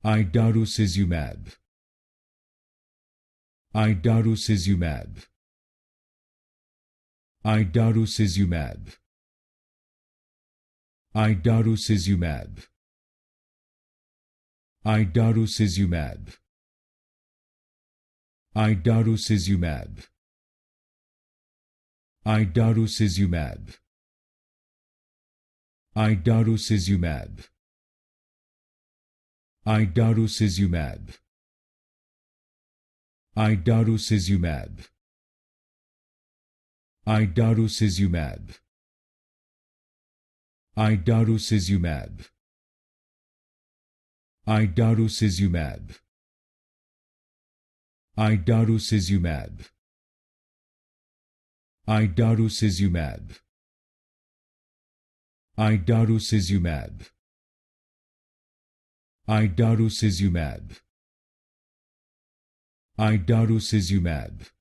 Idarucizumab. Idarucizumab. Idarucizumab. Idarucizumab. Idarucizumab. Idarucizumab. Idarucizumab. Idarucizumab. Idarucizumab. Idarucizumab. Idarucizumab. Idarucizumab. Idarucizumab. Idarucizumab. Idarucizumab. Idarucizumab. Idarucizumab. Idarucizumab.